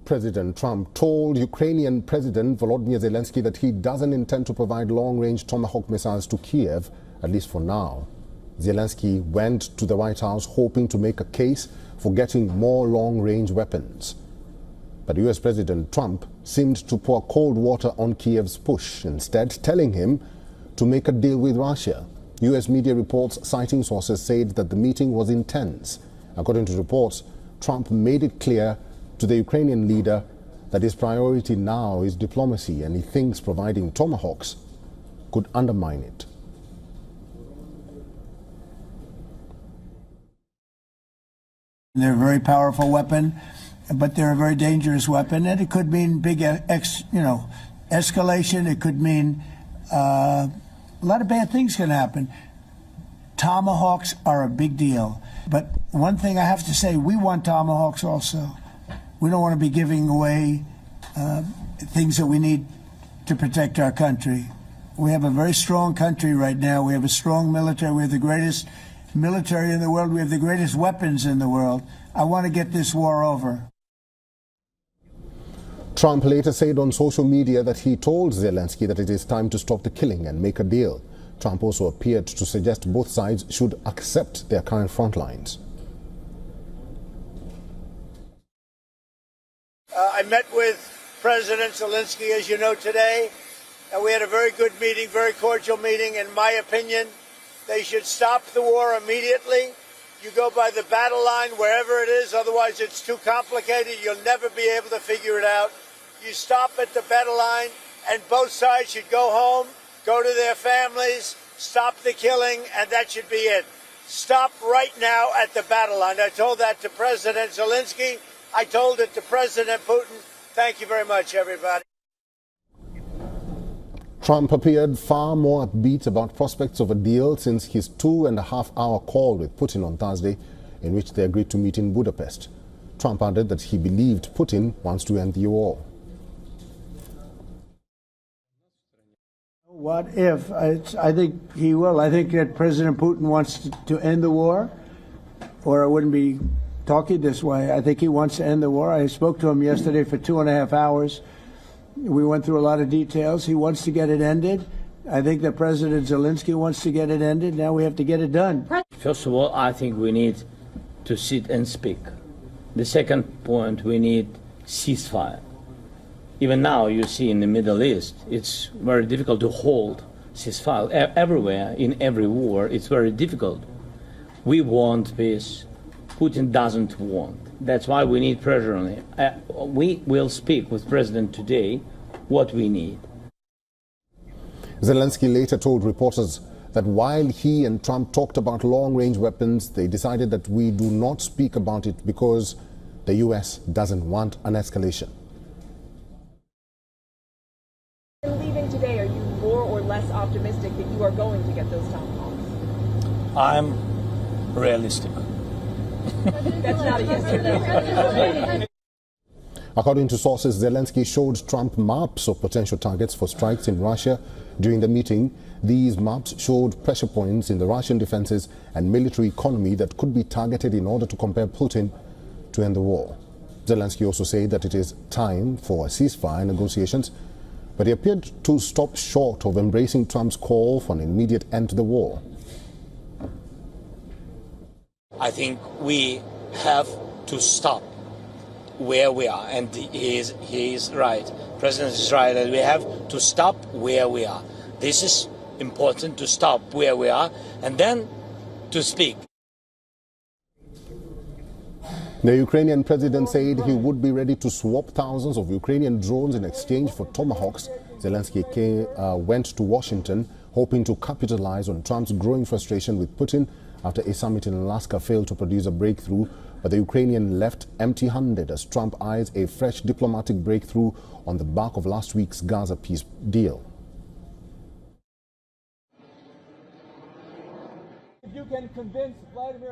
President Trump told Ukrainian President Volodymyr Zelensky that he doesn't intend to provide long-range Tomahawk missiles to Kyiv, at least for now. Zelensky went to the White House hoping to make a case for getting more long-range weapons. But US President Trump seemed to pour cold water on Kyiv's push, instead telling him to make a deal with Russia. US media reports citing sources said that the meeting was intense. According to reports, Trump made it clear to the Ukrainian leader that his priority now is diplomacy, and he thinks providing Tomahawks could undermine it. They're a very powerful weapon, but they're a very dangerous weapon, and it could mean big, escalation. It could mean a lot of bad things can happen. Tomahawks are a big deal, but one thing I have to say, we want Tomahawks also. We don't want to be giving away things that we need to protect our country. We have a very strong country right now. We have a strong military. We have the greatest military in the world. We have the greatest weapons in the world. I want to get this war over. Trump later said on social media that he told Zelensky that it is time to stop the killing and make a deal. Trump also appeared to suggest both sides should accept their current front lines. I met with President Zelensky, as you know, today, and we had a very good meeting, very cordial meeting. In my opinion, they should stop the war immediately. You go by the battle line wherever it is, otherwise it's too complicated. You'll never be able to figure it out. You stop at the battle line, and both sides should go home, go to their families, stop the killing, and that should be it. Stop right now at the battle line. I told that to President Zelensky. I told it to President Putin. Thank you very much, everybody. Trump appeared far more upbeat about prospects of a deal since his 2.5-hour call with Putin on Thursday, in which they agreed to meet in Budapest. Trump added that he believed Putin wants to end the war. What if? I think he will. I think that President Putin wants to end the war, or I wouldn't be talking this way. I think he wants to end the war. I spoke to him yesterday for 2.5 hours. We went through a lot of details. He wants to get it ended. I think that President Zelensky wants to get it ended. Now we have to get it done. First of all, I think we need to sit and speak. The second point, we need ceasefire. Even now, you see in the Middle East, it's very difficult to hold ceasefire. Everywhere, in every war, it's very difficult. We want peace. Putin doesn't want. That's why we need pressure on him. We will speak with President today what we need. Zelensky later told reporters that while he and Trump talked about long-range weapons, they decided that we do not speak about it because the U.S. doesn't want an escalation. Leaving today, are you more or less optimistic that you are going to get those Tomahawks? I'm realistic. That's not a yes or no. According to sources, Zelensky showed Trump maps of potential targets for strikes in Russia during the meeting. These maps showed pressure points in the Russian defenses and military economy that could be targeted in order to compel Putin to end the war. Zelensky also said that it is time for a ceasefire negotiations, but he appeared to stop short of embracing Trump's call for an immediate end to the war. I think we have to stop where we are, and he is right. The President is right that we have to stop where we are. This is important, to stop where we are and then to speak. The Ukrainian president said he would be ready to swap thousands of Ukrainian drones in exchange for Tomahawks. Zelensky went to Washington hoping to capitalize on Trump's growing frustration with Putin after a summit in Alaska failed to produce a breakthrough, but the Ukrainian left empty-handed as Trump eyes a fresh diplomatic breakthrough on the back of last week's Gaza peace deal. If you can convince Vladimir